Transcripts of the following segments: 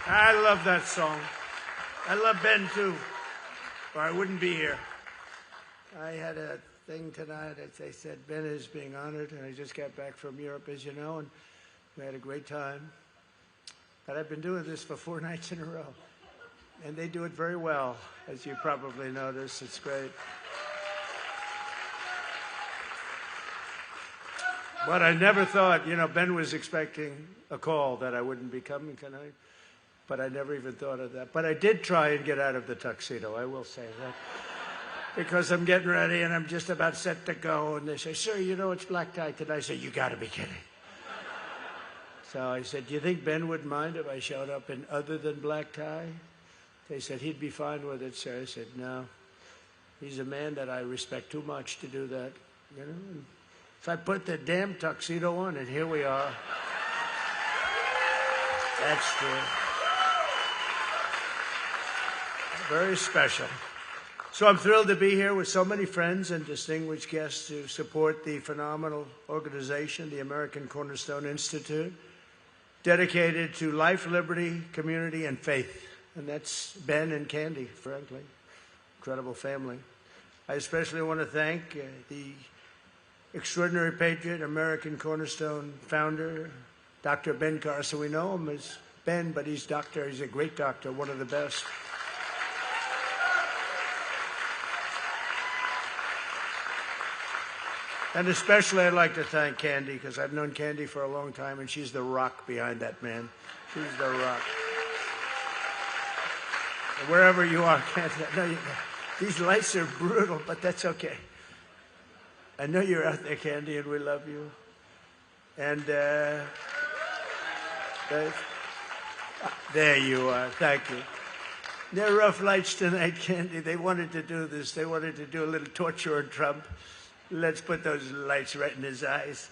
I love that song. I love Ben, too, or I wouldn't be here. I had a thing tonight that they said Ben is being honored, and I just got back from Europe, as you know, and we had a great time. But I've been doing this for 4 nights in a row, and they do it very well, as you probably noticed. It's great. But I never thought, Ben was expecting a call that I wouldn't be coming tonight, but I never even thought of that. But I did try and get out of the tuxedo, I will say that. Because I'm getting ready and I'm just about set to go, and they say, "Sir, it's black tie today." I say, "You got to be kidding." So I said, "Do you think Ben would mind if I showed up in other than black tie?" They said, "He'd be fine with it, sir." I said, "No, he's a man that I respect too much to do that, And so I put the damn tuxedo on, and here we are. That's true. Very special. So I'm thrilled to be here with so many friends and distinguished guests to support the phenomenal organization, the American Cornerstone Institute, dedicated to life, liberty, community, and faith. And that's Ben and Candi, frankly. Incredible family. I especially want to thank the extraordinary patriot, American Cornerstone founder, Dr. Ben Carson. We know him as Ben, but he's doctor. He's a great doctor, one of the best. And especially I'd like to thank Candi, because I've known Candi for a long time, and she's the rock behind that man. She's the rock. And wherever you are, Candi, I know these lights are brutal, but that's okay. I know you're out there, Candi, and we love you. And there you are. Thank you. They're rough lights tonight, Candi. They wanted to do this. They wanted to do a little torture on Trump. Let's put those lights right in his eyes.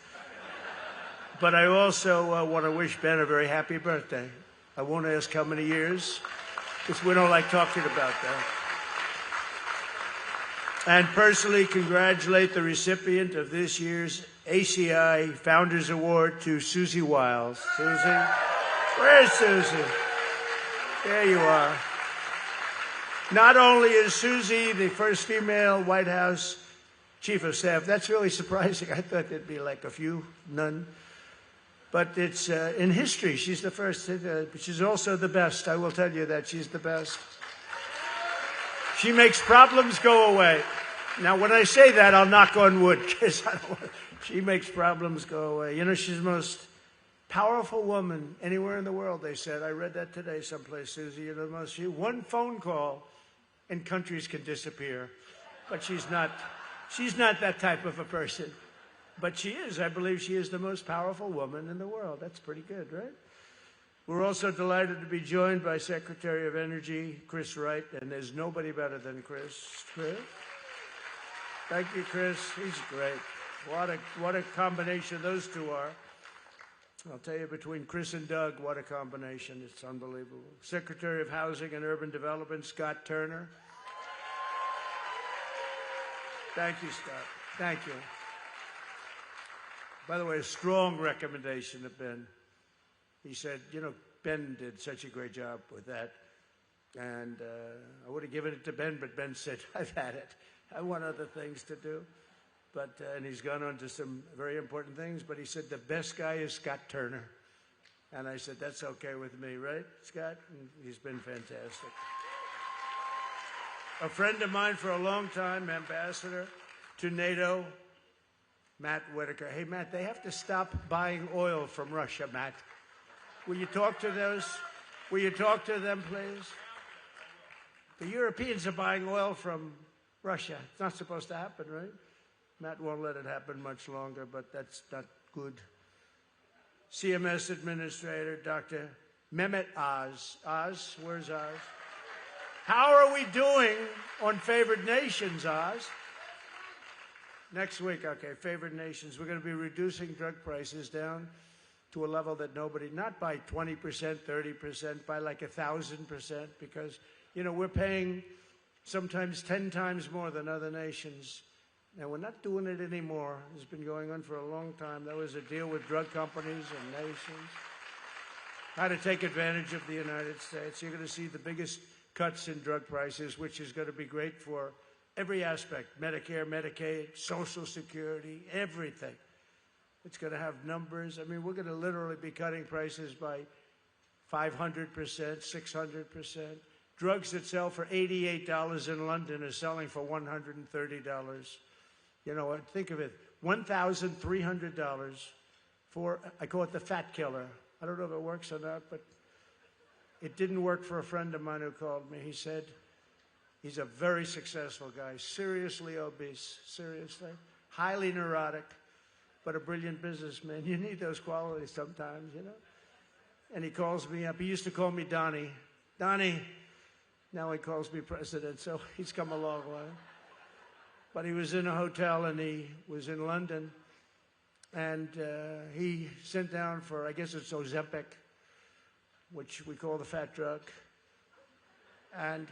But I also want to wish Ben a very happy birthday. I won't ask how many years, because we don't like talking about that. And personally congratulate the recipient of this year's ACI Founders Award to Susie Wiles. Susie? Where's Susie? There you are. Not only is Susie the first female White House Chief of Staff, that's really surprising. I thought there'd be like a few, none. But it's in history, she's the first. She's also the best. I will tell you that she's the best. She makes problems go away. Now, when I say that, I'll knock on wood, because she makes problems go away. She's the most powerful woman anywhere in the world, they said. I read that today someplace, Susie. One phone call and countries can disappear. But she's not that type of a person. But she is. I believe she is the most powerful woman in the world. That's pretty good, right? We're also delighted to be joined by Secretary of Energy, Chris Wright, and there's nobody better than Chris. Chris? Thank you, Chris. He's great. What a combination those two are. I'll tell you, between Chris and Doug, what a combination. It's unbelievable. Secretary of Housing and Urban Development, Scott Turner. Thank you, Scott. Thank you. By the way, a strong recommendation of Ben. He said, Ben did such a great job with that. And I would have given it to Ben, but Ben said, I've had it. I want other things to do. But and he's gone on to some very important things. But he said, the best guy is Scott Turner. And I said, that's okay with me, right, Scott? And he's been fantastic. A friend of mine for a long time, ambassador to NATO, Matt Whitaker. Hey, Matt, they have to stop buying oil from Russia, Matt. Will you talk to those? Will you talk to them, please? The Europeans are buying oil from Russia. It's not supposed to happen, right? Matt won't let it happen much longer, but that's not good. CMS Administrator, Dr. Mehmet Oz. Oz, where's Oz? How are we doing on favored nations, Oz? Next week, okay, favored nations. We're going to be reducing drug prices down to a level that nobody, not by 20%, 30%, by like 1,000%, because, we're paying sometimes 10 times more than other nations. And we're not doing it anymore. It's been going on for a long time. That was a deal with drug companies and nations. how to take advantage of the United States. You're going to see the biggest cuts in drug prices, which is going to be great for every aspect, Medicare, Medicaid, Social Security, everything. It's going to have numbers. I mean, we're going to literally be cutting prices by 500%, 600%. Drugs that sell for $88 in London are selling for $130. You know, think of it, $1,300 for, I call it the fat killer. I don't know if it works or not, but it didn't work for a friend of mine who called me. He said he's a very successful guy, seriously obese, seriously, highly neurotic, but a brilliant businessman. You need those qualities sometimes, you know. And he calls me up. He used to call me Donnie. Donnie. Now he calls me President, so he's come a long way. But he was in a hotel, and he was in London, and he sent down for, I guess it's Ozempic, which we call the fat drug. And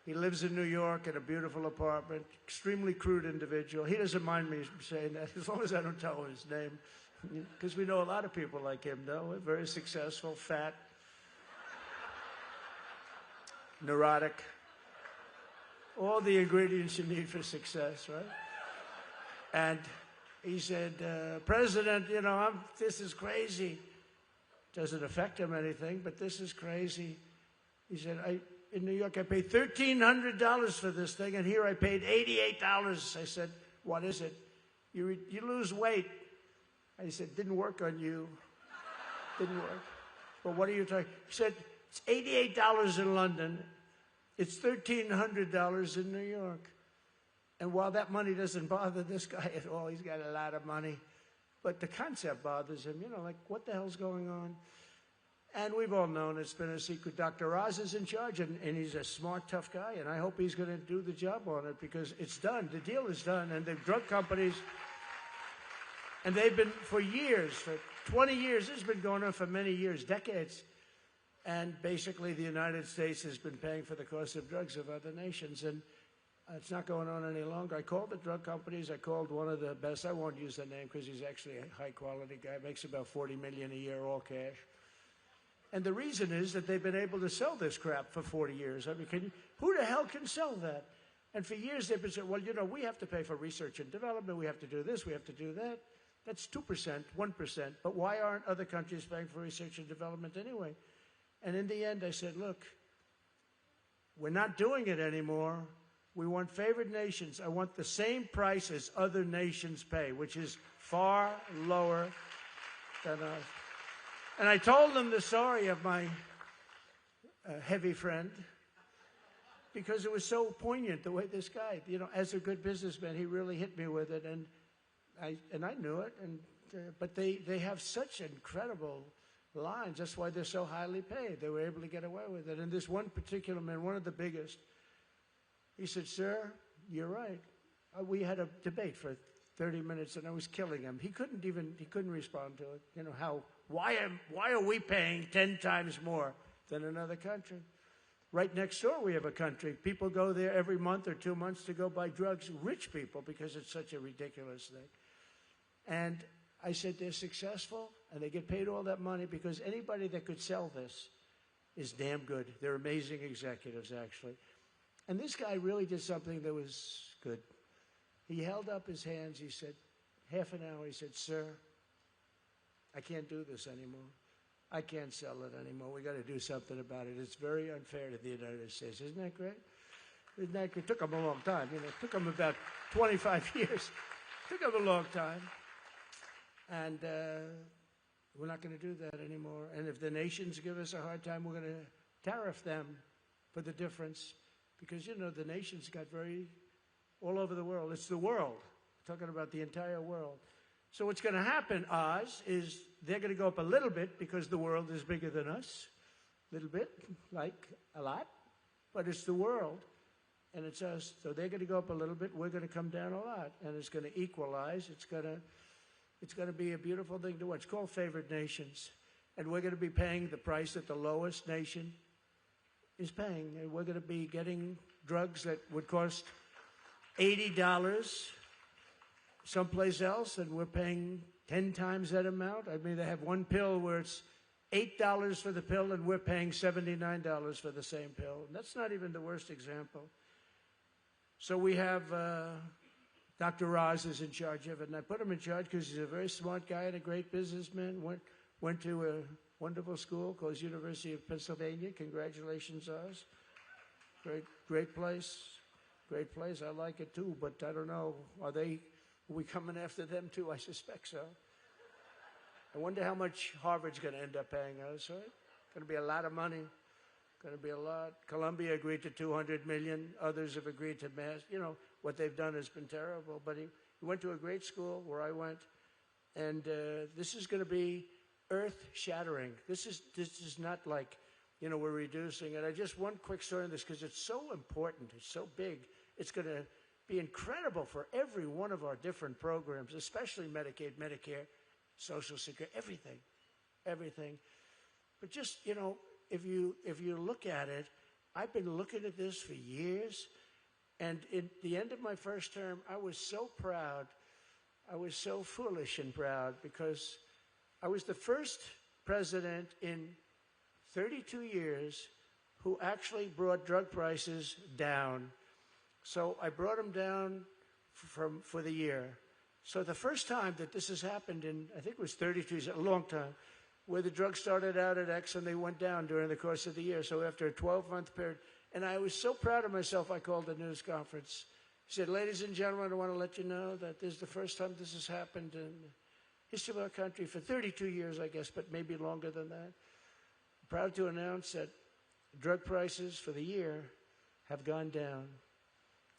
he lives in New York in a beautiful apartment, extremely crude individual. He doesn't mind me saying that, as long as I don't tell him his name, because we know a lot of people like him, though, very successful, fat, neurotic, all the ingredients you need for success, right? And he said, President, you know, this is crazy. Doesn't affect him anything, but this is crazy. He said, in New York, I paid $1,300 for this thing, and here I paid $88. I said, what is it? You lose weight. I said, didn't work on you. Didn't work. But what are you talking? He said, it's $88 in London. It's $1,300 in New York. And while that money doesn't bother this guy at all, he's got a lot of money, but the concept bothers him. You know, like, what the hell's going on? And we've all known it's been a secret. Dr. Oz is in charge, and he's a smart, tough guy, and I hope he's going to do the job on it, because it's done. The deal is done, and the drug companies, and they've been for years, for 20 years, this has been going on for many years, decades. And basically, the United States has been paying for the cost of drugs of other nations, and it's not going on any longer. I called the drug companies. I called one of the best. I won't use the name because he's actually a high-quality guy. Makes about $40 million a year, all cash. And the reason is that they've been able to sell this crap for 40 years. I mean, who the hell can sell that? And for years, they've been saying, well, you know, we have to pay for research and development. We have to do this. We have to do that. That's 2%, 1%. But why aren't other countries paying for research and development anyway? And in the end, I said, look, we're not doing it anymore. We want favored nations. I want the same price as other nations pay, which is far lower than us. And I told them the story of my heavy friend, because it was so poignant the way this guy, you know, as a good businessman, he really hit me with it. And I knew it. But they have such incredible lines. That's why they're so highly paid. They were able to get away with it. And this one particular man, one of the biggest, he said, sir, you're right. We had a debate for 30 minutes, and I was killing him. He couldn't respond to it. You know, why are we paying 10 times more than another country? Right next door, we have a country. People go there every month or 2 months to go buy drugs, rich people, because it's such a ridiculous thing. And I said, they're successful, and they get paid all that money because anybody that could sell this is damn good. They're amazing executives, actually. And this guy really did something that was good. He held up his hands. He said, half an hour, he said, sir, I can't do this anymore. I can't sell it anymore. We got to do something about it. It's very unfair to the United States. Isn't that great? Isn't that great? It took him a long time. You know, it took him about 25 years. It took him a long time. And we're not going to do that anymore. And if the nations give us a hard time, we're going to tariff them for the difference. Because, you know, the nations got all over the world. It's the world. We're talking about the entire world. So what's going to happen, Oz, is they're going to go up a little bit because the world is bigger than us. A little bit, like a lot. But it's the world, and it's us. So they're going to go up a little bit. We're going to come down a lot. And it's going to equalize. It's going to be a beautiful thing to watch. It's called favored nations. And we're going to be paying the price that the lowest nation is paying. And we're going to be getting drugs that would cost $80 someplace else, and we're paying 10 times that amount. I mean, they have one pill where it's $8 for the pill, and we're paying $79 for the same pill. And that's not even the worst example. So we have Dr. Roz is in charge of it, and I put him in charge because he's a very smart guy and a great businessman. Went to a wonderful school called University of Pennsylvania. Congratulations, Oz. Great place. Great place. I like it too, but I don't know. Are we coming after them too? I suspect so. I wonder how much Harvard's going to end up paying us, right? Going to be a lot of money. Going to be a lot. Columbia agreed to $200 million. Others have agreed to mass. You know, what they've done has been terrible. But he went to a great school where I went. And this is going to be earth-shattering. This is not like, you know, we're reducing it. One quick story on this, because it's so important. It's so big. It's going to be incredible for every one of our different programs, especially Medicaid, Medicare, Social Security, everything. But just, you know, if you look at it, I've been looking at this for years, and at the end of my first term, I was so proud. I was so foolish and proud, because I was the first president in 32 years who actually brought drug prices down. So I brought them down for the year. So the first time that this has happened in, I think it was 32 years, a long time, where the drugs started out at X and they went down during the course of the year. So after a 12-month period, and I was so proud of myself, I called a news conference. I said, ladies and gentlemen, I want to let you know that this is the first time this has happened in the history of our country for 32 years, I guess, but maybe longer than that. I'm proud to announce that drug prices for the year have gone down.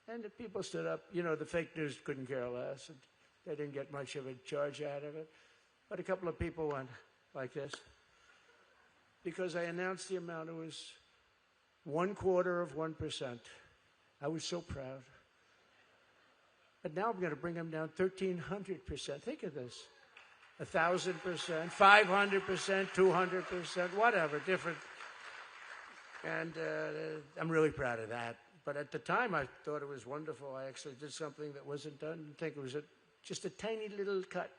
And the people stood up. You know, the fake news couldn't care less. And they didn't get much of a charge out of it. But a couple of people went like this. Because I announced the amount, it was 1/4%. I was so proud. But now I'm going to bring them down 1,300%. Think of this. 1,000%, 500%, 200%, whatever, different. And I'm really proud of that. But at the time, I thought it was wonderful. I actually did something that wasn't done. I didn't think it was just a tiny little cut.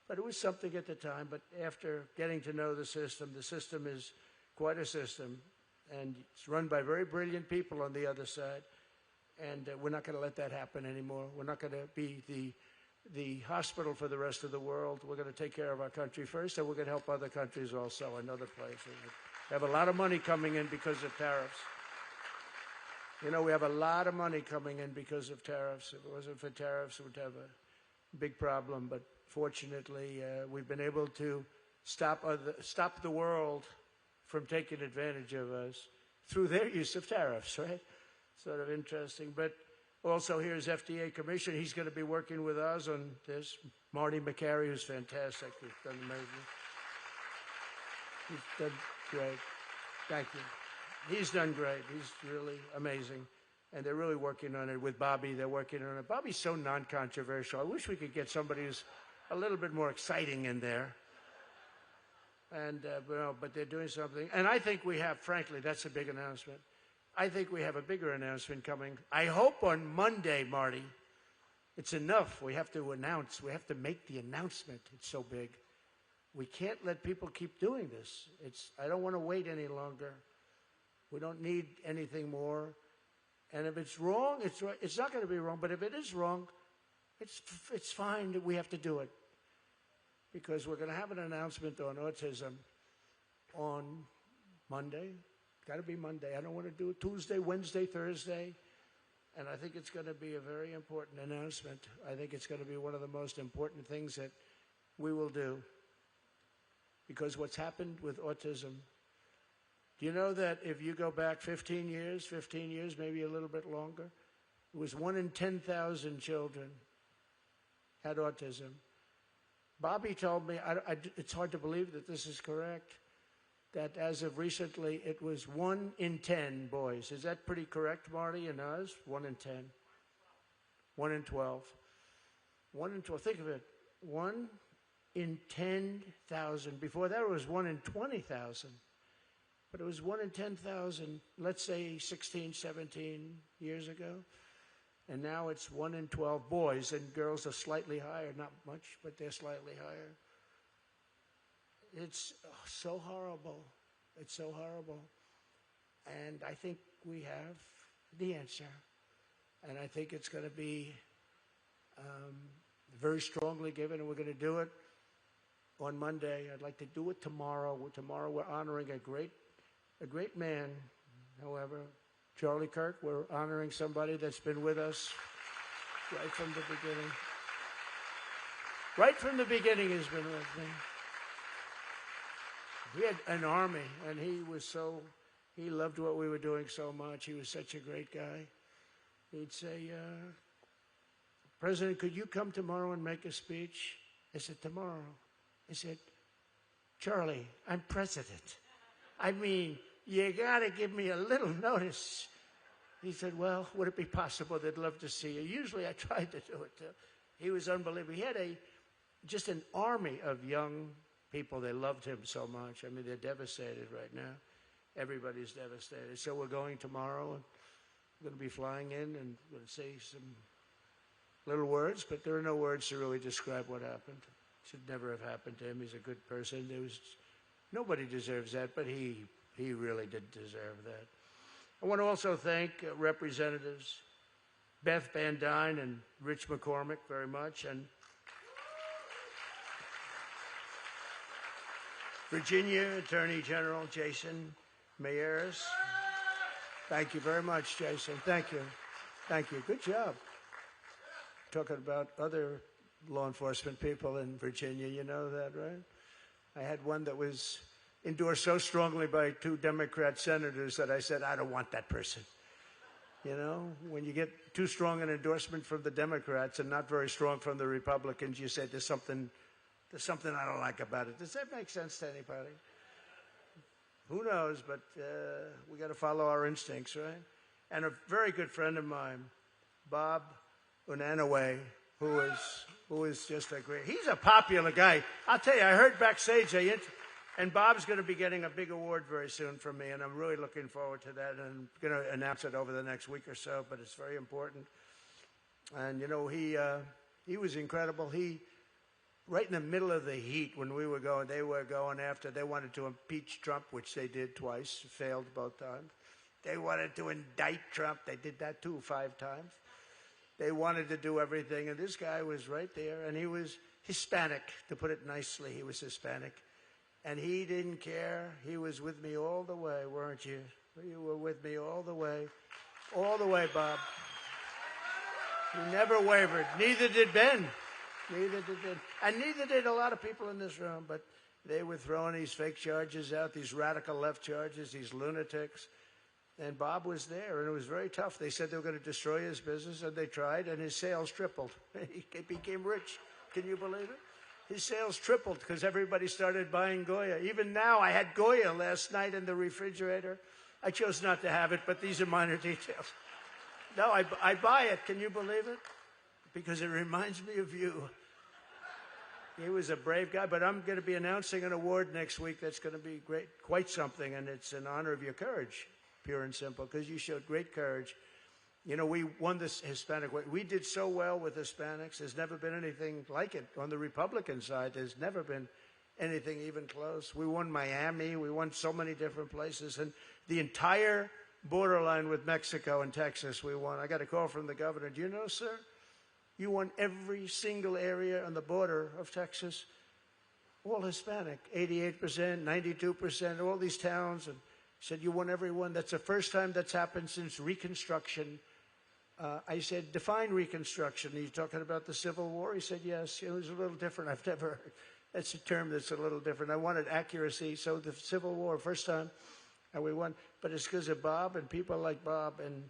But it was something at the time. But after getting to know the system is quite a system. And it's run by very brilliant people on the other side. And we're not going to let that happen anymore. We're not going to be the hospital for the rest of the world. We're going to take care of our country first, and we're going to help other countries also in other places. We have a lot of money coming in because of tariffs. You know, we have a lot of money coming in because of tariffs. If it wasn't for tariffs, we'd have a big problem. But fortunately, we've been able to stop the world from taking advantage of us through their use of tariffs, right? Sort of interesting. But also here's FDA Commissioner. He's going to be working with us on this. Marty McCary, who's fantastic. He's done amazing. He's done great. Thank you. He's done great. He's really amazing. And they're really working on it with Bobby. They're working on it. Bobby's so non-controversial. I wish we could get somebody who's a little bit more exciting in there. And but they're doing something. And I think we have, frankly, that's a big announcement. I think we have a bigger announcement coming. I hope on Monday, Marty. It's enough. We have to announce. We have to make the announcement. It's so big. We can't let people keep doing this. I don't want to wait any longer. We don't need anything more. And if it's wrong, it's right. It's not going to be wrong. But if it is wrong, it's fine that we have to do it. Because we're going to have an announcement on autism on Monday. Got to be Monday. I don't want to do it Tuesday, Wednesday, Thursday. And I think it's going to be a very important announcement. I think it's going to be one of the most important things that we will do. Because what's happened with autism, do you know that if you go back 15 years, maybe a little bit longer, it was 1 in 10,000 children had autism. Bobby told me, it's hard to believe that this is correct, that as of recently, it was 1 in 10 boys. Is that pretty correct, Marty and us? 1 in 10. 1 in 12. 1 in 12. Think of it. 1 in 10,000. Before that, it was 1 in 20,000. But it was 1 in 10,000, let's say 16, 17 years ago. And now it's 1 in 12 boys, and girls are slightly higher. Not much, but they're slightly higher. It's so horrible. It's so horrible. And I think we have the answer. And I think it's going to be very strongly given, and we're going to do it on Monday. I'd like to do it tomorrow. Tomorrow we're honoring a great man, however, Charlie Kirk. We're honoring somebody that's been with us right from the beginning. Right from the beginning he's been with me. We had an army, and he loved what we were doing so much. He was such a great guy. He'd say, President, could you come tomorrow and make a speech? I said, tomorrow? He said, Charlie, I'm president. I mean, you got to give me a little notice. He said, well, would it be possible? They'd love to see you. Usually I tried to do it, too. He was unbelievable. He had just an army of young people. They loved him so much. I mean, they're devastated right now. Everybody's devastated. So we're going tomorrow, and we're going to be flying in, and we're going to say some little words, but there are no words to really describe what happened. It should never have happened to him. He's a good person. Nobody deserves that, but he really did deserve that. I want to also thank Representatives Beth Van Dyne and Rich McCormick very much, and Virginia Attorney General Jason Mayeris. Thank you very much, Jason. Thank you. Thank you. Good job. Talking about other law enforcement people in Virginia, you know that, right? I had one that was endorsed so strongly by 2 Democrat senators that I said, I don't want that person. You know, when you get too strong an endorsement from the Democrats and not very strong from the Republicans, you say there's something I don't like about it. Does that make sense to anybody? Who knows, but we got to follow our instincts, right? And a very good friend of mine, Bob Unanaway, who is just a great, he's a popular guy. I'll tell you, I heard backstage, and Bob's going to be getting a big award very soon from me, and I'm really looking forward to that, and I'm going to announce it over the next week or so, but it's very important. And, you know, he was incredible. Right in the middle of the heat when we were going, they were going after, they wanted to impeach Trump, which they did twice, failed both times. They wanted to indict Trump. They did that too 5 times. They wanted to do everything, and this guy was right there, and he was Hispanic, to put it nicely. He was Hispanic, and he didn't care. He was with me all the way, weren't you? You were with me all the way, Bob. He never wavered. Neither did Ben. Neither did Ben. And neither did a lot of people in this room, but they were throwing these fake charges out, these radical left charges, these lunatics. And Bob was there, and it was very tough. They said they were going to destroy his business, and they tried, and his sales tripled. He became rich. Can you believe it? His sales tripled because everybody started buying Goya. Even now, I had Goya last night in the refrigerator. I chose not to have it, but these are minor details. No, I buy it. Can you believe it? Because it reminds me of you. He was a brave guy, but I'm going to be announcing an award next week that's going to be great, quite something, and it's in honor of your courage. Pure and simple, because you showed great courage. You know, we won this Hispanic way. We did so well with Hispanics. There's never been anything like it. On the Republican side, there's never been anything even close. We won Miami. We won so many different places. And the entire borderline with Mexico and Texas, we won. I got a call from the governor. Do you know, sir? You won every single area on the border of Texas. All Hispanic. 88%, 92%, all these towns. And said, you won every one. That's the first time that's happened since Reconstruction. I said, define Reconstruction. Are you talking about the Civil War? He said, yes. It was a little different. I've never heard. That's a term that's a little different. I wanted accuracy. So the Civil War, first time, and we won. But it's because of Bob and people like Bob. And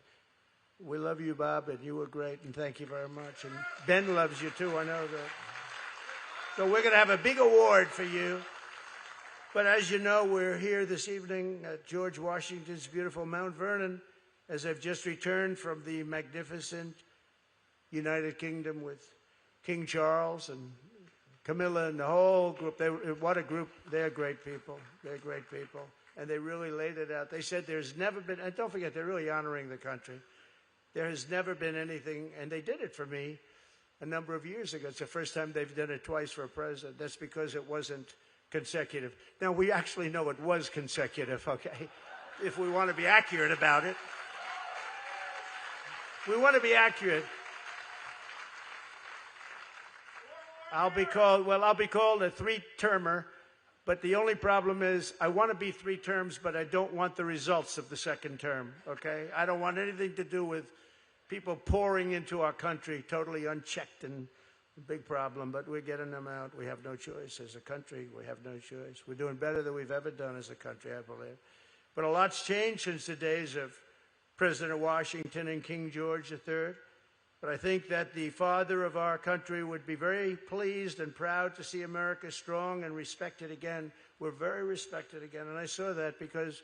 we love you, Bob, and you were great. And thank you very much. And Ben loves you, too. I know that. So we're going to have a big award for you. But as you know, we're here this evening at George Washington's beautiful Mount Vernon, as I've just returned from the magnificent United Kingdom with King Charles and Camilla and the whole group. What a group. They're great people. They're great people. And they really laid it out. They said there's never been, and don't forget, they're really honoring the country. There has never been anything, and they did it for me a number of years ago. It's the first time they've done it twice for a president. That's because it wasn't consecutive. Now, we actually know it was consecutive, okay? If we want to be accurate about it. We want to be accurate. I'll be called a three-termer, but the only problem is I want to be 3 terms, but I don't want the results of the second term, okay? I don't want anything to do with people pouring into our country totally unchecked and a big problem, but we're getting them out. We have no choice as a country. We have no choice. We're doing better than we've ever done as a country, I believe. But a lot's changed since the days of President Washington and King George III. But I think that the father of our country would be very pleased and proud to see America strong and respected again. We're very respected again. And I saw that because,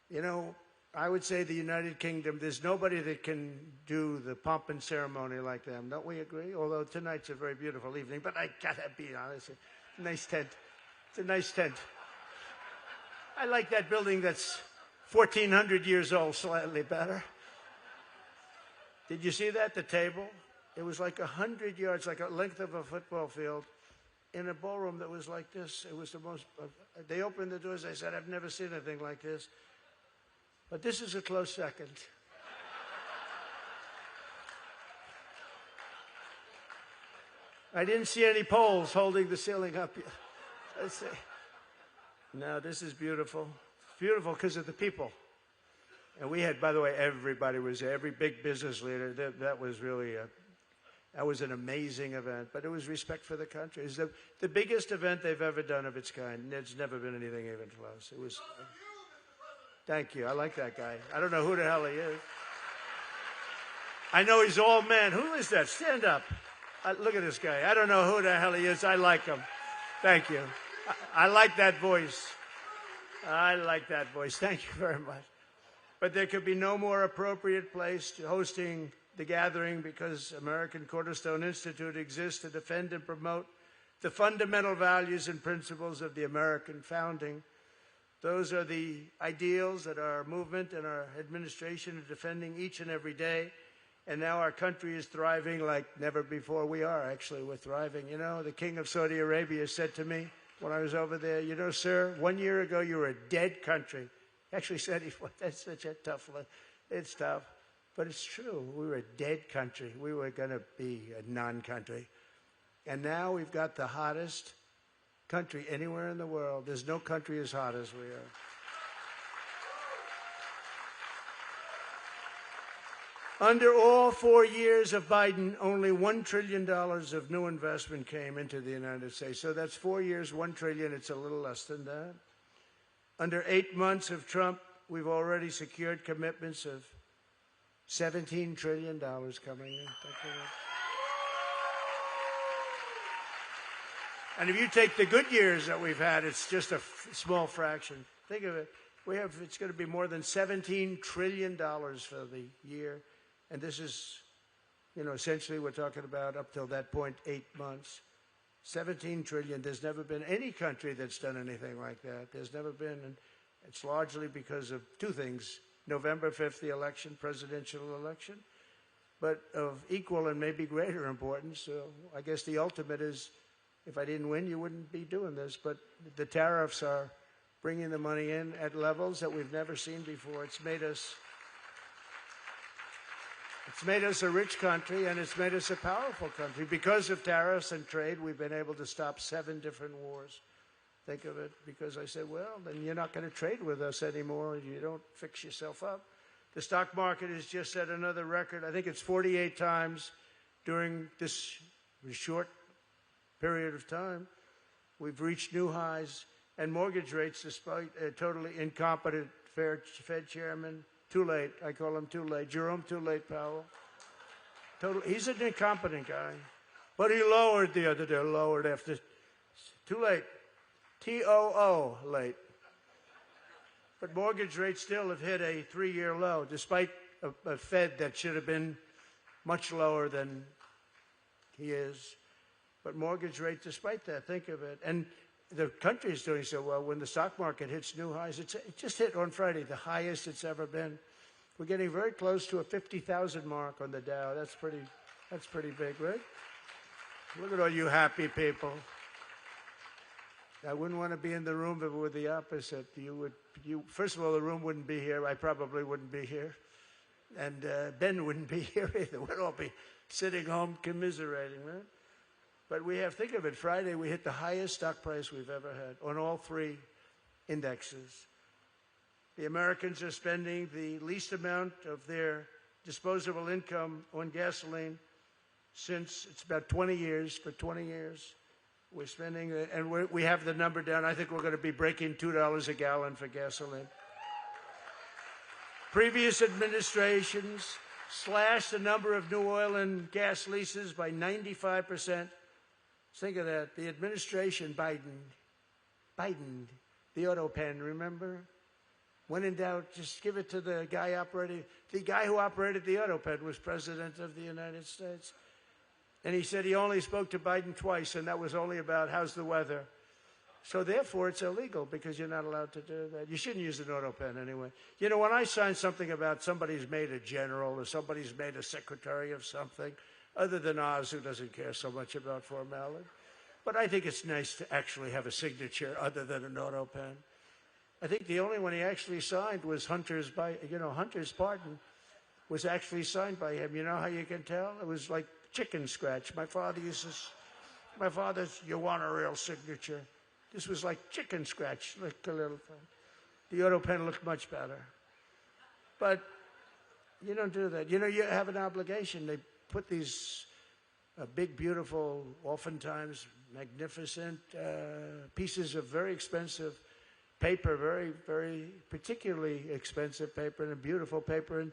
you know, I would say the United Kingdom, there's nobody that can do the pomp and ceremony like them. Don't we agree? Although tonight's a very beautiful evening, but I gotta be honest, it's a nice tent. It's a nice tent. I like that building that's 1,400 years old, slightly better. Did you see that, the table? It was like 100 yards, like a length of a football field, in a ballroom that was like this. It was the most, they opened the doors, they said, I've never seen anything like this. But this is a close second. I didn't see any poles holding the ceiling up yet. Let's see. No, this is beautiful. Beautiful because of the people. And we had, by the way, everybody was there, every big business leader. That was really that was an amazing event. But it was respect for the country. It's the biggest event they've ever done of its kind. There's never been anything even close. It was. Thank you. I like that guy. I don't know who the hell he is. I know he's all men. Who is that? Stand up. Look at this guy. I don't know who the hell he is. I like him. Thank you. I like that voice. I like that voice. Thank you very much. But there could be no more appropriate place to hosting the gathering because American Cornerstone Institute exists to defend and promote the fundamental values and principles of the American founding. Those are the ideals that our movement and our administration are defending each and every day. And now our country is thriving like never before. We are, actually. We're thriving. You know, the King of Saudi Arabia said to me when I was over there, you know, sir, 1 year ago you were a dead country. He actually said, that's such a tough one. It's tough. But it's true. We were a dead country. We were going to be a non-country. And now we've got the hottest country anywhere in the world. There's no country as hot as we are. Under all 4 years of Biden, only $1 trillion of new investment came into the United States. So that's 4 years, $1 trillion. It's a little less than that. Under 8 months of Trump, we've already secured commitments of $17 trillion coming in. And if you take the good years that we've had, it's just a small fraction. Think of it. It's going to be more than $17 trillion for the year. And this is, you know, essentially we're talking about up till that point, 8 months. 17 trillion. There's never been any country that's done anything like that. There's never been. And it's largely because of two things. November 5th, the election, presidential election. But of equal and maybe greater importance, so I guess the ultimate is, if I didn't win, you wouldn't be doing this. But the tariffs are bringing the money in at levels that we've never seen before. It's made us a rich country, and it's made us a powerful country. Because of tariffs and trade, we've been able to stop 7 different wars. Think of it, because I said, well, then you're not going to trade with us anymore. You don't fix yourself up. The stock market has just set another record. I think it's 48 times during this short period of time. We've reached new highs. And mortgage rates, despite a totally incompetent Fed chairman, too late. I call him too late. Jerome Too Late Powell. He's an incompetent guy. But he lowered the other day, lowered after. Too late. T-O-O, late. But mortgage rates still have hit a 3-year low, despite a Fed that should have been much lower than he is. But mortgage rates, despite that, think of it. And the country is doing so well. When the stock market hits new highs, it just hit on Friday, the highest it's ever been. We're getting very close to a 50,000 mark on the Dow. That's pretty big, right? Look at all you happy people. I wouldn't want to be in the room if it were the opposite. First of all, the room wouldn't be here. I probably wouldn't be here. And Ben wouldn't be here either. We'd all be sitting home commiserating, right? But think of it, Friday we hit the highest stock price we've ever had on all three indexes. The Americans are spending the least amount of their disposable income on gasoline since it's about 20 years. For 20 years, we're spending, and we have the number down. I think we're going to be breaking $2 a gallon for gasoline. Previous administrations slashed the number of new oil and gas leases by 95%. Think of that. The administration, Biden, the auto pen, remember? When in doubt, just give it to the guy operating. The guy who operated the auto pen was president of the United States. And he said he only spoke to Biden twice, and that was only about how's the weather. So therefore, it's illegal because you're not allowed to do that. You shouldn't use an auto pen anyway. You know, when I sign something about somebody's made a general or somebody's made a secretary of something, other than Oz, who doesn't care so much about formality. But I think it's nice to actually have a signature other than an auto pen. I think the only one he actually signed was Hunter's pardon was actually signed by him. You know how you can tell? It was like chicken scratch. My father's, you want a real signature. This was like chicken scratch, like a little thing. The auto pen looked much better. But you don't do that. You know, you have an obligation. They put these big, beautiful, oftentimes magnificent pieces of very expensive paper, very, very particularly expensive paper and a beautiful paper,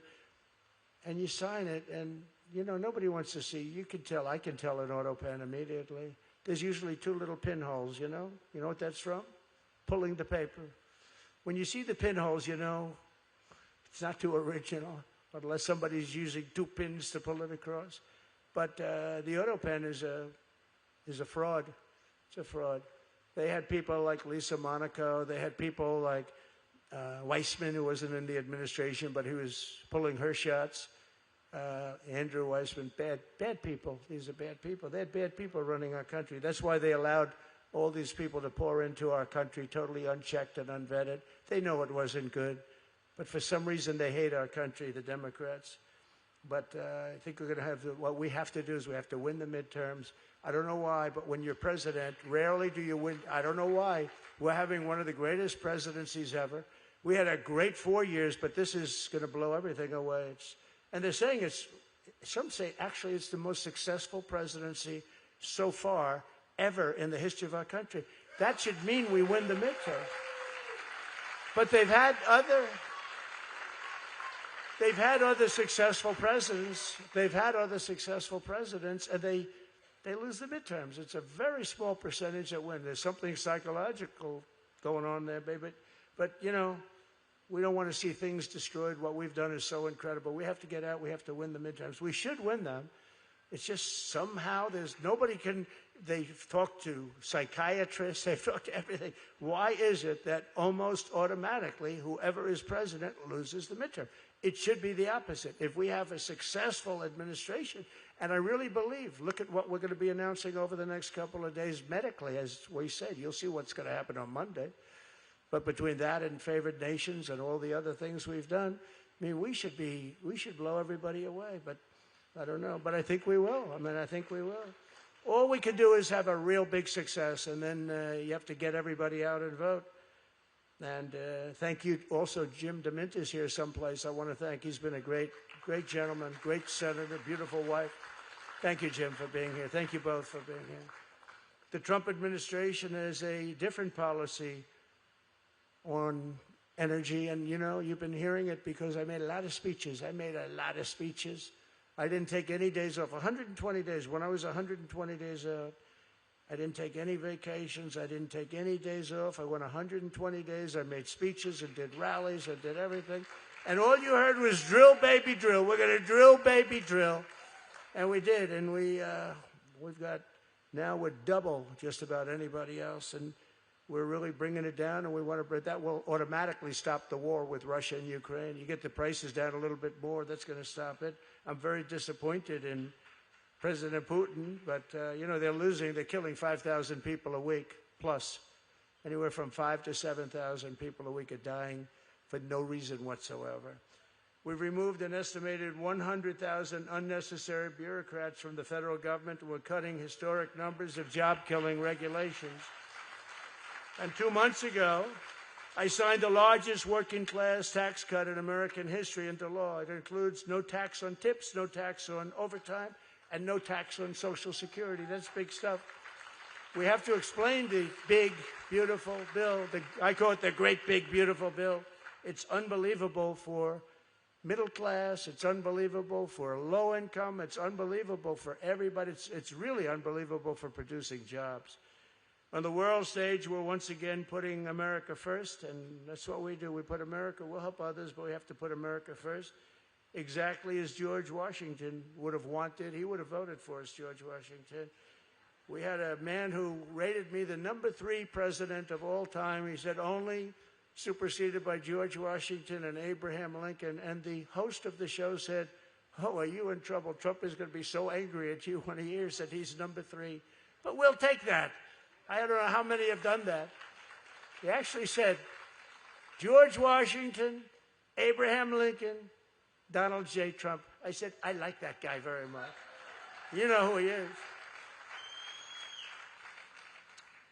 and you sign it, and, you know, nobody wants to see. You can tell. I can tell an auto pen immediately. There's usually two little pinholes, you know? You know what that's from? Pulling the paper. When you see the pinholes, you know it's not too original, unless somebody's using two pins to pull it across. But the auto pen is a fraud. It's a fraud. They had people like Lisa Monaco. They had people like Weissman, who wasn't in the administration, but he was pulling her shots. Andrew Weissman, bad people. These are bad people. They had bad people running our country. That's why they allowed all these people to pour into our country totally unchecked and unvetted. They know it wasn't good, but for some reason they hate our country, the Democrats. But I think we're going to have what we have to do is we have to win the midterms. I don't know why, but when you're president, rarely do you win. I don't know why. We're having one of the greatest presidencies ever. We had a great 4 years, but this is going to blow everything away. And they're saying some say actually it's the most successful presidency so far ever in the history of our country. That should mean we win the midterm. But they've had other successful presidents. They've had other successful presidents, and they lose the midterms. It's a very small percentage that win. There's something psychological going on there, baby. But you know, we don't want to see things destroyed. What we've done is so incredible. We have to get out. We have to win the midterms. We should win them. It's just somehow they've talked to psychiatrists. They've talked to everything. Why is it that almost automatically whoever is president loses the midterm? It should be the opposite. If we have a successful administration, and I really believe, look at what we're going to be announcing over the next couple of days medically, as we said. You'll see what's going to happen on Monday. But between that and favored nations and all the other things we've done, I mean, we should blow everybody away. But I don't know. But I think we will. I mean, I think we will. All we can do is have a real big success, and then you have to get everybody out and vote. And thank you. Also, Jim DeMint is here someplace. I want to thank. He's been a great gentleman, great senator, beautiful wife. Thank you, Jim, for being here. Thank you both for being here. The Trump administration has a different policy on energy, and you know, you've been hearing it because I made a lot of speeches. I didn't take any days off. 120 days. When I was 120 days out, I didn't take any vacations. I didn't take any days off. I went 120 days. I made speeches and did rallies and did everything. And all you heard was drill, baby, drill. We're going to drill, baby, drill. And we did. And we're double just about anybody else. And we're really bringing it down, and we want to bring that will automatically stop the war with Russia and Ukraine. You get the prices down a little bit more, that's going to stop it. I'm very disappointed in President Putin, but you know, they're losing. They're killing 5,000 people a week plus. Anywhere from 5,000 to 7,000 people a week are dying for no reason whatsoever. We've removed an estimated 100,000 unnecessary bureaucrats from the federal government, and we're cutting historic numbers of job-killing regulations. And 2 months ago, I signed the largest working-class tax cut in American history into law. It includes no tax on tips, no tax on overtime, and no tax on Social Security. That's big stuff. We have to explain the big, beautiful bill. I call it the great, big, beautiful bill. It's unbelievable for middle class. It's unbelievable for low income. It's unbelievable for everybody. It's really unbelievable for producing jobs. On the world stage, we're once again putting America first, and that's what we do. We put America, we'll help others, but we have to put America first, exactly as George Washington would have wanted. He would have voted for us, George Washington. We had a man who rated me the #3 president of all time. He said only superseded by George Washington and Abraham Lincoln. And the host of the show said, "Oh, are you in trouble? Trump is going to be so angry at you when he hears that he's #3. But we'll take that. I don't know how many have done that." He actually said, George Washington, Abraham Lincoln, Donald J. Trump. I said, I like that guy very much. You know who he is.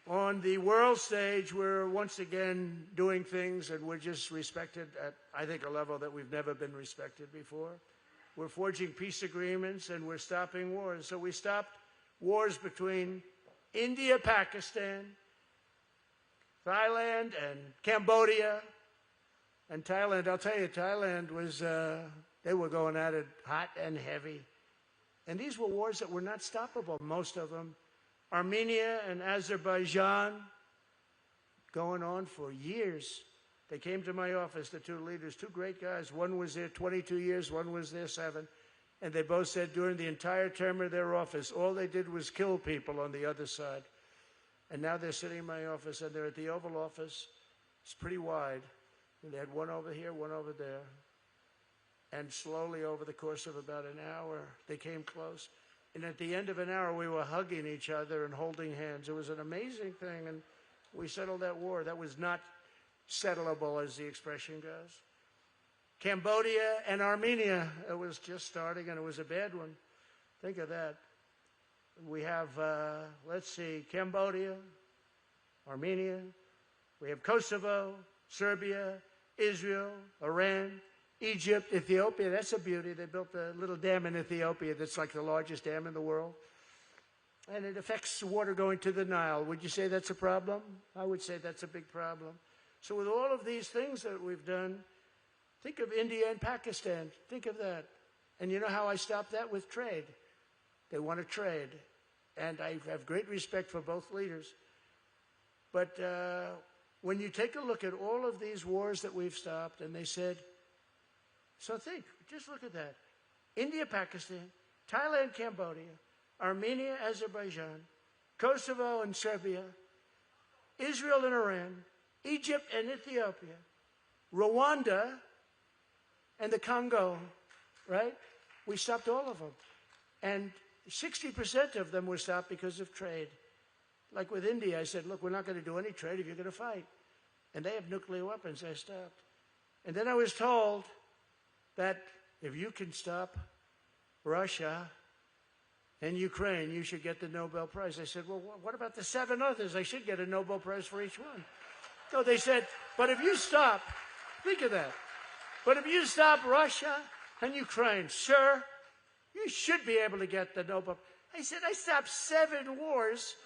On the world stage, we're once again doing things, and we're just respected at, I think, a level that we've never been respected before. We're forging peace agreements, and we're stopping wars. So we stopped wars between India, Pakistan, Thailand, and Cambodia, and Thailand. I'll tell you, Thailand was, they were going at it hot and heavy. And these were wars that were not stoppable, most of them. Armenia and Azerbaijan, going on for years. They came to my office, the two leaders, two great guys. One was there 22 years, one was there 7. And they both said during the entire term of their office, all they did was kill people on the other side. And now they're sitting in my office, and they're at the Oval Office. It's pretty wide. And they had one over here, one over there. And slowly, over the course of about an hour, they came close. And at the end of an hour, we were hugging each other and holding hands. It was an amazing thing, and we settled that war. That was not settleable, as the expression goes. Cambodia and Armenia, it was just starting, and it was a bad one. Think of that. We have, let's see, Cambodia, Armenia. We have Kosovo, Serbia, Israel, Iran, Egypt, Ethiopia. That's a beauty. They built a little dam in Ethiopia that's like the largest dam in the world. And it affects the water going to the Nile. Would you say that's a problem? I would say that's a big problem. So with all of these things that we've done, think of India and Pakistan. Think of that. And you know how I stopped that? With trade. They want to trade. And I have great respect for both leaders. But when you take a look at all of these wars that we've stopped, and they said, so think, just look at that. India, Pakistan, Thailand, Cambodia, Armenia, Azerbaijan, Kosovo and Serbia, Israel and Iran, Egypt and Ethiopia, Rwanda and the Congo, right? We stopped all of them. And 60% of them were stopped because of trade. Like with India, I said, look, we're not going to do any trade if you're going to fight. And they have nuclear weapons. I stopped. And then I was told that if you can stop Russia and Ukraine, you should get the Nobel Prize. I said, well, what about the 7 others? I should get a Nobel Prize for each one. No, they said, but if you stop, think of that. But if you stop Russia and Ukraine, sir, you should be able to get the Nobel. I said, I stopped 7 wars.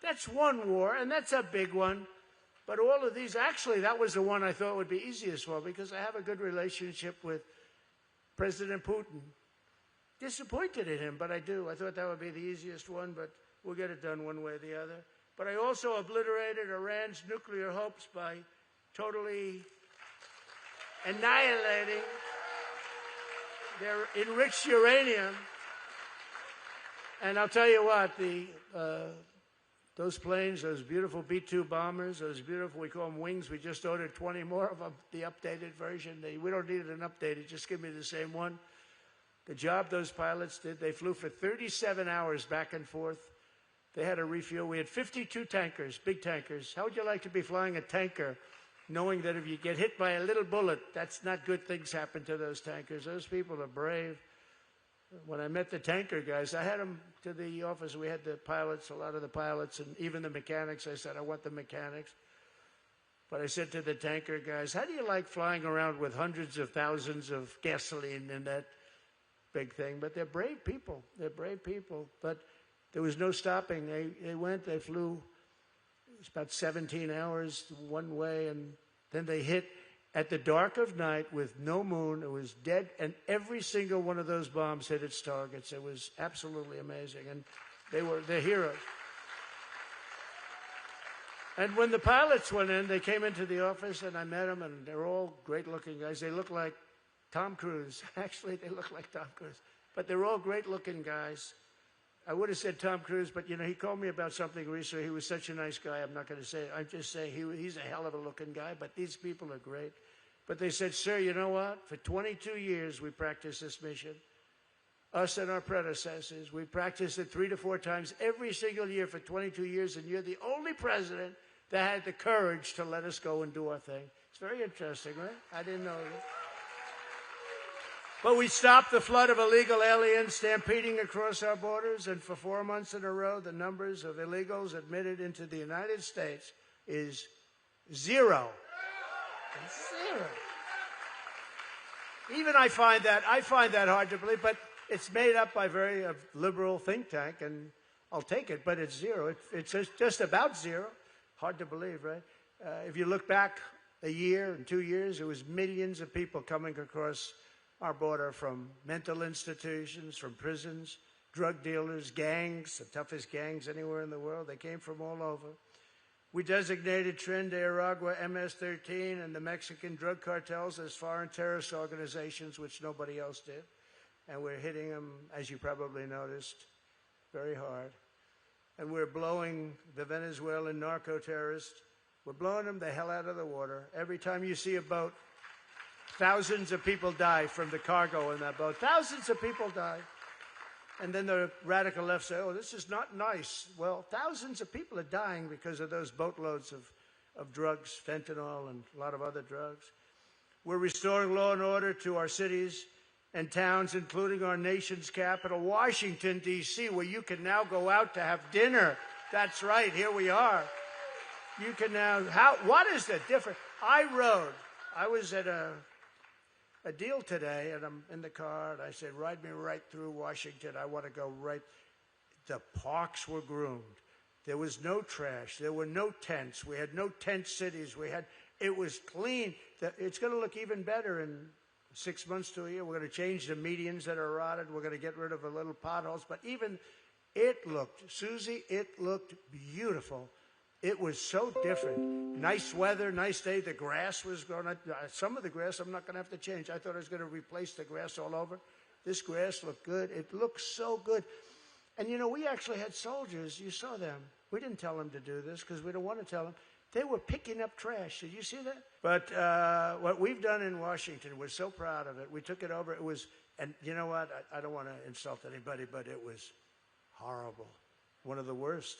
That's one war, and that's a big one. But all of these, actually, that was the one I thought would be easiest for, because I have a good relationship with President Putin. Disappointed in him, but I do. I thought that would be the easiest one, but we'll get it done one way or the other. But I also obliterated Iran's nuclear hopes by totally annihilating their enriched uranium. And I'll tell you what, those planes, those beautiful B-2 bombers, those beautiful, we call them wings, we just ordered 20 more of them, the updated version. We don't need an updated, just give me the same one. The job those pilots did, they flew for 37 hours back and forth They had to refuel. We had 52 tankers, big tankers. How would you like to be flying a tanker knowing that if you get hit by a little bullet, that's not good things happen to those tankers? Those people are brave. When I met the tanker guys, I had them to the office. We had the pilots, a lot of the pilots, and even the mechanics. I said, I want the mechanics. But I said to the tanker guys, how do you like flying around with hundreds of thousands of gasoline in that big thing? But they're brave people. They're brave people. But there was no stopping. They flew. It was about 17 hours one way, and then they hit at the dark of night with no moon. It was dead, and every single one of those bombs hit its targets. It was absolutely amazing, and they're heroes. And when the pilots went in, they came into the office, and I met them, and they're all great-looking guys. They look like Tom Cruise. Actually, they look like Tom Cruise. But they're all great-looking guys. I would have said Tom Cruise, but, you know, he called me about something recently. He was such a nice guy. I'm not going to say it. I'm just saying he's a hell of a looking guy, but these people are great. But they said, sir, you know what? For 22 years, we practiced this mission. Us and our predecessors. We practiced it 3 to 4 times every single year for 22 years, and you're the only president that had the courage to let us go and do our thing. It's very interesting, right? I didn't know that. But we stopped the flood of illegal aliens stampeding across our borders, and for 4 months in a row, the numbers of illegals admitted into the United States is 0. 0. Even I find that hard to believe, but it's made up by very liberal think tank, and I'll take it, but it's 0. It's just about 0. Hard to believe, right? If you look back a year and 2 years, it was millions of people coming across our border from mental institutions, from prisons, drug dealers, gangs, the toughest gangs anywhere in the world. They came from all over. We designated Tren de Aragua, MS-13, and the Mexican drug cartels as foreign terrorist organizations, which nobody else did. And we're hitting them, as you probably noticed, very hard. And we're blowing the Venezuelan narco-terrorists. We're blowing them the hell out of the water. Every time you see a boat, thousands of people die from the cargo in that boat. Thousands of people die. And then the radical left say, oh, this is not nice. Well, thousands of people are dying because of those boatloads of drugs, fentanyl, and a lot of other drugs. We're restoring law and order to our cities and towns, including our nation's capital, Washington, D.C., where you can now go out to have dinner. That's right, here we are. You can now, what is the difference? I was at a deal today, and I'm in the car, and I said, ride me right through Washington. I want to go right. The parks were groomed. There was no trash. There were no tents. We had no tent cities. It was clean. It's going to look even better in 6 months to a year. We're going to change the medians that are rotted. We're going to get rid of the little potholes. But even it looked, Susie, it looked beautiful. It was so different. Nice weather, nice day. The grass was going to, some of the grass I'm not going to have to change. I thought I was going to replace the grass all over. This grass looked good. It looked so good. And, you know, we actually had soldiers. You saw them. We didn't tell them to do this because we don't want to tell them. They were picking up trash. Did you see that? But what we've done in Washington, we're so proud of it. We took it over. It was, and you know what? I don't want to insult anybody, but it was horrible. One of the worst.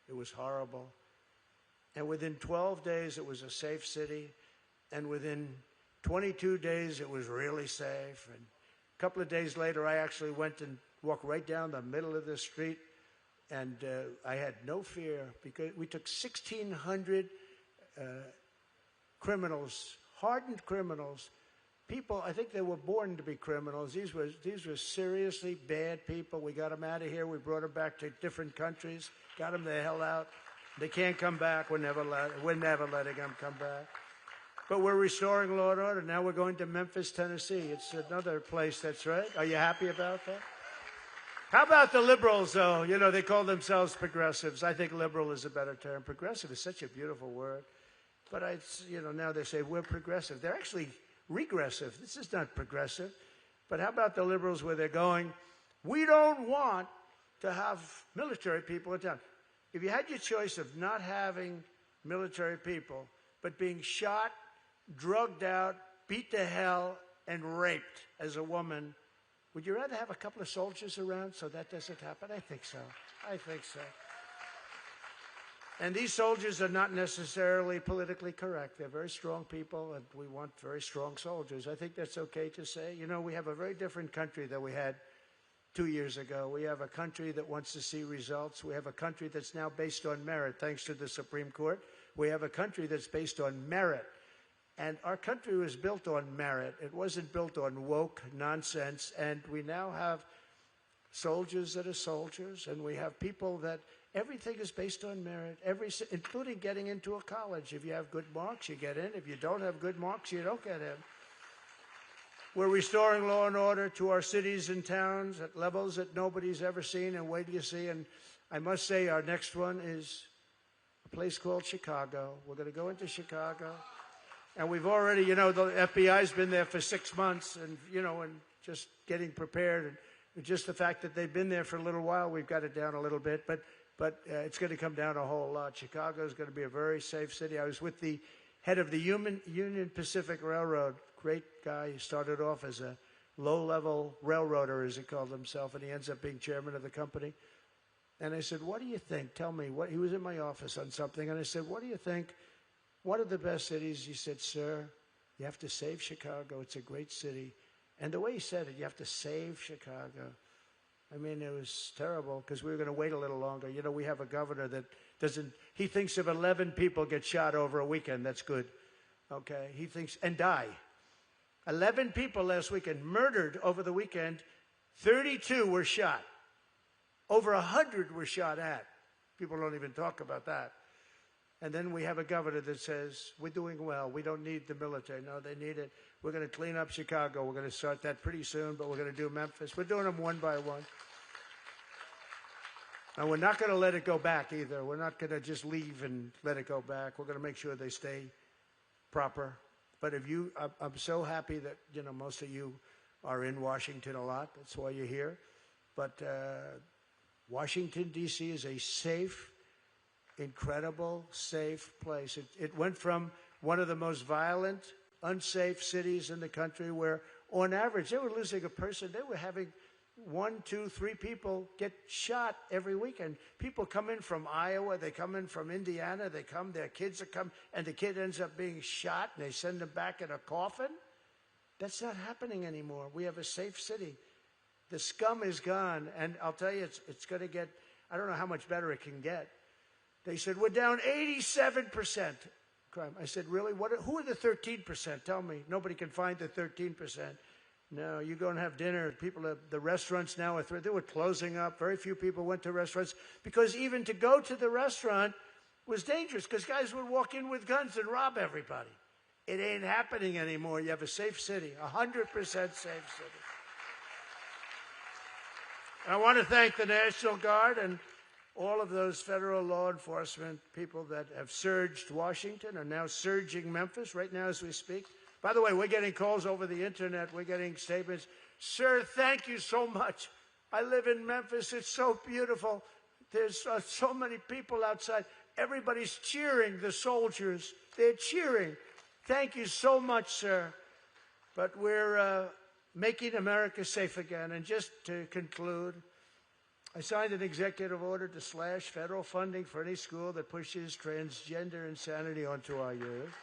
It was horrible. And within 12 days, it was a safe city. And within 22 days, it was really safe. And a couple of days later, I actually went and walked right down the middle of the street. And I had no fear because we took 1,600 criminals, hardened criminals, people, I think they were born to be criminals. These were seriously bad people. We got them out of here. We brought them back to different countries, got them the hell out. They can't come back. We're never letting them come back. But we're restoring law and order. Now we're going to Memphis, Tennessee. It's another place that's right. Are you happy about that? How about the liberals, though? You know, they call themselves progressives. I think liberal is a better term. Progressive is such a beautiful word. But, now they say we're progressive. They're actually regressive. This is not progressive. But how about the liberals where they're going, we don't want to have military people in town. If you had your choice of not having military people, but being shot, drugged out, beat to hell, and raped as a woman, would you rather have a couple of soldiers around so that doesn't happen? I think so. I think so. And these soldiers are not necessarily politically correct. They're very strong people, and we want very strong soldiers. I think that's okay to say. You know, we have a very different country than we had 2 years ago. We have a country that wants to see results. We have a country that's now based on merit, thanks to the Supreme Court. We have a country that's based on merit. And our country was built on merit. It wasn't built on woke nonsense. And we now have soldiers that are soldiers, and we have people that everything is based on merit, including getting into a college. If you have good marks, you get in. If you don't have good marks, you don't get in. We're restoring law and order to our cities and towns at levels that nobody's ever seen, and wait till you see. And I must say, our next one is a place called Chicago. We're going to go into Chicago. And we've already, you know, the FBI's been there for 6 months, and, you know, and just getting prepared. And just the fact that they've been there for a little while, we've got it down a little bit. But it's going to come down a whole lot. Chicago is going to be a very safe city. I was with the head of the Union Pacific Railroad, great guy. He started off as a low-level railroader, as he called himself, and he ends up being chairman of the company. And I said, what do you think? Tell me. He was in my office on something, and I said, what do you think? What are the best cities? He said, sir, you have to save Chicago. It's a great city. And the way he said it, you have to save Chicago. I mean, it was terrible because we were going to wait a little longer. You know, we have a governor that he thinks if 11 people get shot over a weekend, that's good. Okay? He thinks, and die. 11 people last weekend murdered over the weekend. 32 were shot. Over 100 were shot at. People don't even talk about that. And then we have a governor that says, we're doing well. We don't need the military. No, they need it. We're going to clean up Chicago. We're going to start that pretty soon, but we're going to do Memphis. We're doing them one by one. And we're not going to let it go back either. We're not going to just leave and let it go back. We're going to make sure they stay proper. But I'm so happy that, you know, most of you are in Washington a lot. That's why you're here. But Washington, D.C. is a safe, incredible, safe place. It went from one of the most violent, unsafe cities in the country where, on average, they were losing a person. They were having 1, 2, 3 people get shot every weekend. People come in from Iowa. They come in from Indiana. Their kids are come, and the kid ends up being shot, and they send them back in a coffin. That's not happening anymore. We have a safe city. The scum is gone, and I'll tell you, it's going to get, I don't know how much better it can get. They said, we're down 87% crime. I said, really? Who are the 13%? Tell me. Nobody can find the 13%. No, you go and have dinner. The restaurants now they were closing up. Very few people went to restaurants because even to go to the restaurant was dangerous because guys would walk in with guns and rob everybody. It ain't happening anymore. You have a safe city, 100% safe city. I want to thank the National Guard and all of those federal law enforcement people that have surged Washington are now surging Memphis right now as we speak. By the way, we're getting calls over the internet. We're getting statements. Sir, thank you so much. I live in Memphis. It's so beautiful. There's so many people outside. Everybody's cheering the soldiers. They're cheering. Thank you so much, sir. But we're making America safe again. And just to conclude, I signed an executive order to slash federal funding for any school that pushes transgender insanity onto our youth,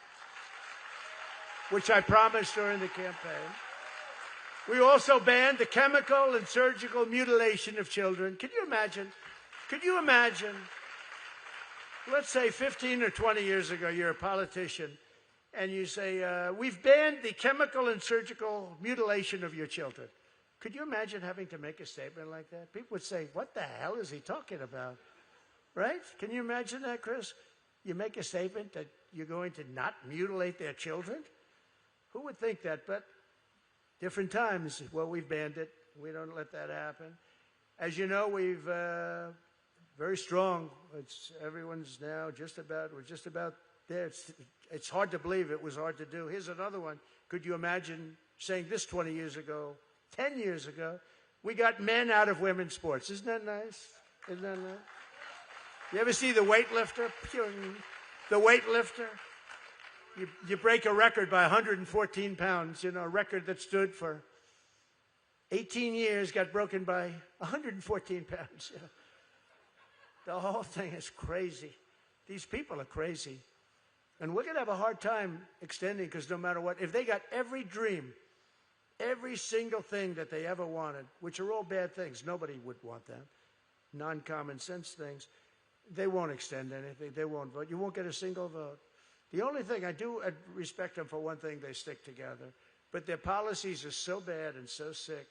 which I promised during the campaign. We also banned the chemical and surgical mutilation of children. Can you imagine? Could you imagine? Let's say 15 or 20 years ago, you're a politician, and you say, we've banned the chemical and surgical mutilation of your children. Could you imagine having to make a statement like that? People would say, what the hell is he talking about? Right? Can you imagine that, Chris? You make a statement that you're going to not mutilate their children? Who would think that? But different times, well, we've banned it. We don't let that happen. As you know, we've very strong. Everyone's now we're just about there. It's hard to believe it was hard to do. Here's another one. Could you imagine saying this 20 years ago, 10 years ago? We got men out of women's sports. Isn't that nice? Isn't that nice? You ever see the weightlifter? The weightlifter? You break a record by 114 pounds, you know, a record that stood for 18 years got broken by 114 pounds. You know. The whole thing is crazy. these people are crazy. And we're going to have a hard time extending, because no matter what, if they got every dream, every single thing that they ever wanted, which are all bad things, nobody would want that, non-common sense things, they won't extend anything. They won't vote. You won't get a single vote. The only thing I do respect them for one thing, they stick together. But their policies are so bad and so sick,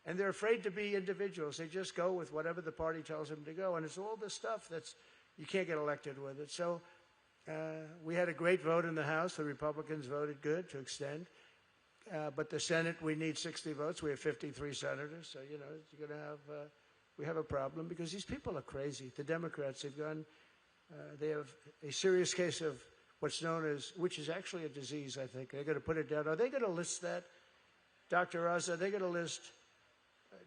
and they're afraid to be individuals. They just go with whatever the party tells them to go, and it's all the stuff that's, you can't get elected with it. So we had a great vote in the House. The Republicans voted good to extend. But the Senate, we need 60 votes. We have 53 senators. So, you know, you're going to have, we have a problem because these people are crazy. The Democrats have gone, they have a serious case of what's known as, which is actually a disease, I think. They're going to put it down. Are they going to list that? Dr. Oz, are they going to list,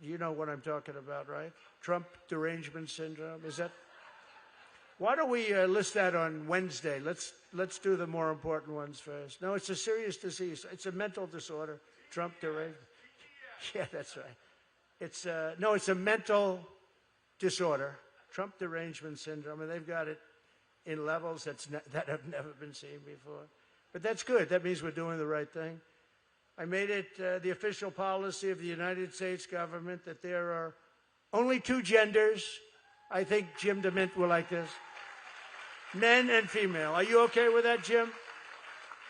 you know what I'm talking about, right? Trump derangement syndrome. Is that? Why don't we list that on Wednesday? Let's do the more important ones first. No, it's a serious disease. It's a mental disorder. Trump derangement. Yeah, that's right. It's no, it's a mental disorder. Trump derangement syndrome, and they've got it in levels that have never been seen before. But that's good. That means we're doing the right thing. I made it the official policy of the United States government that there are only two genders. I think Jim DeMint will like this. Men and female. Are you okay with that, Jim?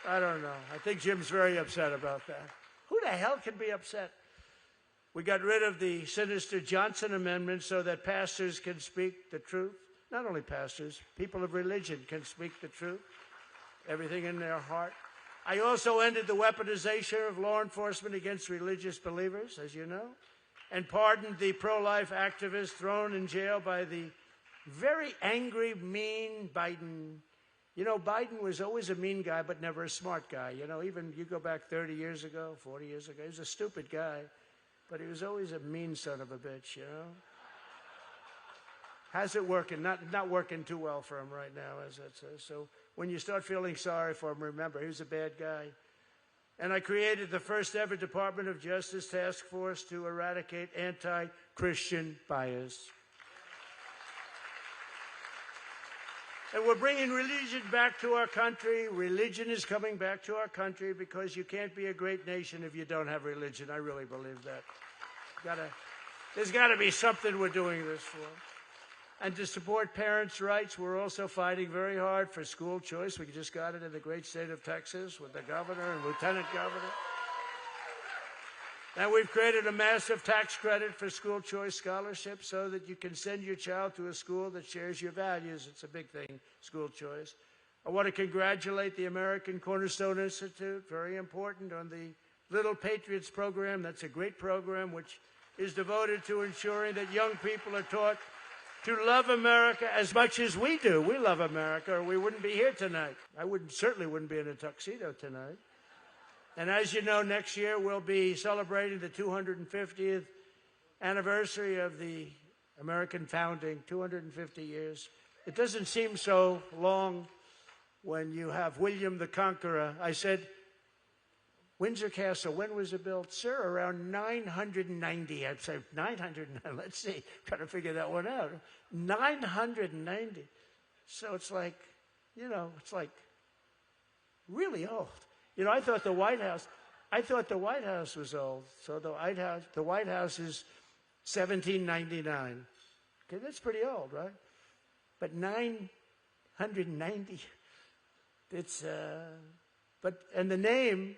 I don't know. I think Jim's very upset about that. Who the hell can be upset? We got rid of the sinister Johnson Amendment so that pastors can speak the truth. Not only pastors, people of religion can speak the truth, everything in their heart. I also ended the weaponization of law enforcement against religious believers, as you know, and pardoned the pro-life activists thrown in jail by the very angry, mean Biden. You know, Biden was always a mean guy, but never a smart guy. You know, even you go back 30 years ago, 40 years ago, he was a stupid guy, but he was always a mean son of a bitch, you know. How's it working? Not working too well for him right now, as it says. So when you start feeling sorry for him, remember, he was a bad guy. And I created the first ever Department of Justice task force to eradicate anti-Christian bias. And we're bringing religion back to our country. Religion is coming back to our country because you can't be a great nation if you don't have religion. I really believe that. There's got to be something we're doing this for. And to support parents' rights, we're also fighting very hard for school choice. We just got it in the great state of Texas with the governor and lieutenant governor. And we've created a massive tax credit for school choice scholarships so that you can send your child to a school that shares your values. It's a big thing, school choice. I want to congratulate the American Cornerstone Institute, very important, on the Little Patriots program. That's a great program which is devoted to ensuring that young people are taught to love America as much as we do. We love America, or we wouldn't be here tonight. I certainly wouldn't be in a tuxedo tonight. And as you know, next year we'll be celebrating the 250th anniversary of the American founding, 250 years. It doesn't seem so long when you have William the Conqueror. I said, Windsor Castle, when was it built? Sir, around 990. I'd say 990. Let's see. Trying to figure that one out. 990. So it's like, you know, it's like really old. You know, I thought the White House was old. So the White House is 1799. Okay, that's pretty old, right? But 990. And the name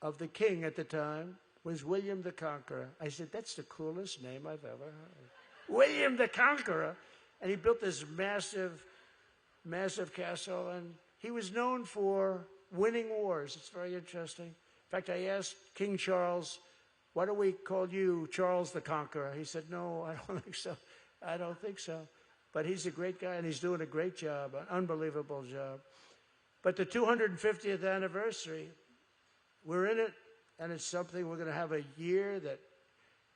of the king at the time was William the Conqueror. I said, that's the coolest name I've ever heard. William the Conqueror. And he built this massive, massive castle, and he was known for winning wars. It's very interesting. In fact, I asked King Charles, why do we call you Charles the Conqueror? He said, no, I don't think so. I don't think so. But he's a great guy, and he's doing a great job, an unbelievable job. But the 250th anniversary, we're in it, and it's something we're going to have a year that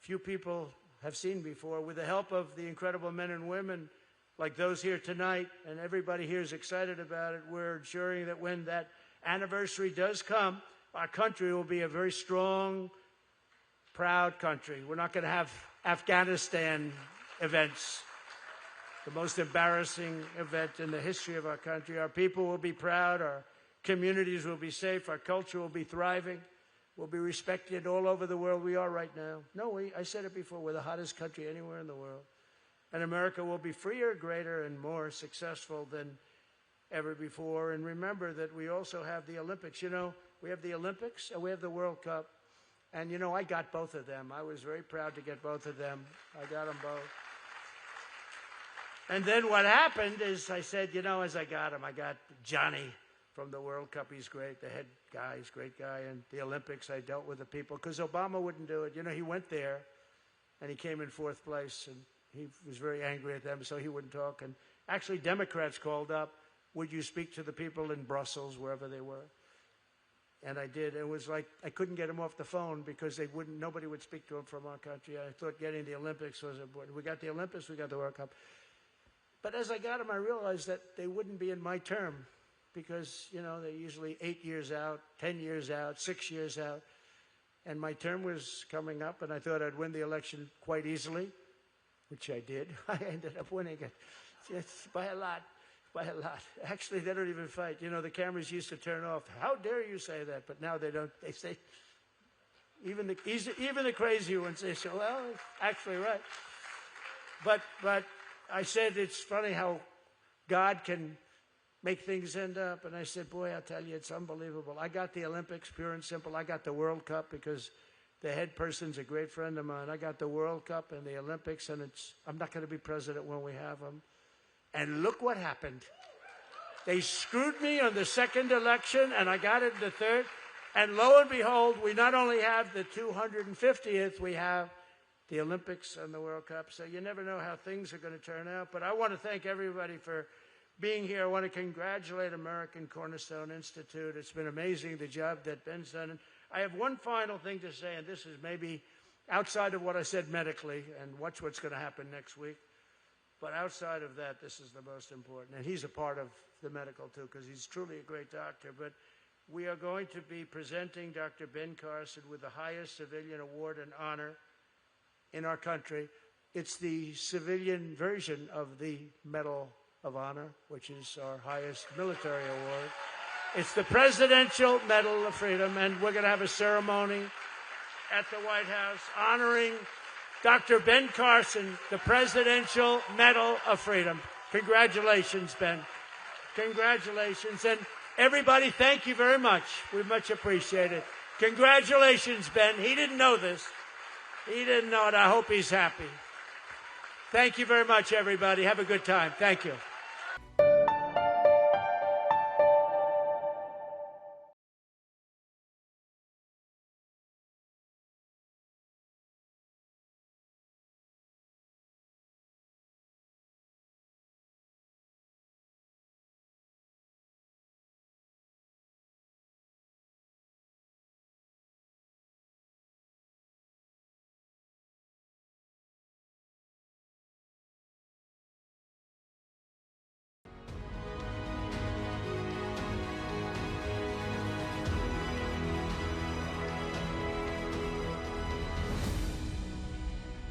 few people have seen before. With the help of the incredible men and women like those here tonight, and everybody here is excited about it, we're ensuring that when that anniversary does come, our country will be a very strong, proud country. We're not going to have Afghanistan events. the most embarrassing event in the history of our country. Our people will be proud, our communities will be safe, our culture will be thriving, we'll be respected all over the world. We are right now. No, I said it before, we're the hottest country anywhere in the world. And America will be freer, greater, and more successful than ever before. And remember that we also have the Olympics. You know, we have the Olympics and we have the World Cup. And, you know, I got both of them. I was very proud to get both of them. I got them both. And then what happened is I said, you know, as I got them, I got Johnny from the World Cup. He's great. The head guy, he's a great guy. And the Olympics, I dealt with the people because Obama wouldn't do it. You know, he went there and he came in 4th place. And he was very angry at them, so he wouldn't talk. And actually, Democrats called up, would you speak to the people in Brussels, wherever they were? And I did. It was like I couldn't get them off the phone because nobody would speak to them from our country. I thought getting the Olympics was important. We got the Olympics, we got the World Cup. But as I got them, I realized that they wouldn't be in my term because, you know, they're usually 8 years out, 10 years out, 6 years out. And my term was coming up, and I thought I'd win the election quite easily, which I did. I ended up winning it by a lot. By a lot. Actually, they don't even fight. You know, the cameras used to turn off. How dare you say that? But now they don't. They say, even the crazy ones, they say, well, it's actually right. But I said, it's funny how God can make things end up. And I said, boy, I'll tell you, it's unbelievable. I got the Olympics, pure and simple. I got the World Cup because the head person's a great friend of mine. I got the World Cup and the Olympics, and I'm not going to be president when we have them. And look what happened. They screwed me on the 2nd election, and I got it in the 3rd. And lo and behold, we not only have the 250th, we have the Olympics and the World Cup. So you never know how things are going to turn out. But I want to thank everybody for being here. I want to congratulate American Cornerstone Institute. It's been amazing, the job that Ben's done. And I have one final thing to say, and this is maybe outside of what I said medically, and watch what's going to happen next week. But outside of that, this is the most important. And he's a part of the medical, too, because he's truly a great doctor. But we are going to be presenting Dr. Ben Carson with the highest civilian award and honor in our country. It's the civilian version of the Medal of Honor, which is our highest military award. It's the Presidential Medal of Freedom, and we're going to have a ceremony at the White House honoring Dr. Ben Carson, the Presidential Medal of Freedom. Congratulations, Ben. Congratulations. And everybody, thank you very much. We much appreciate it. Congratulations, Ben. He didn't know this. He didn't know it. I hope he's happy. Thank you very much, everybody. Have a good time. Thank you.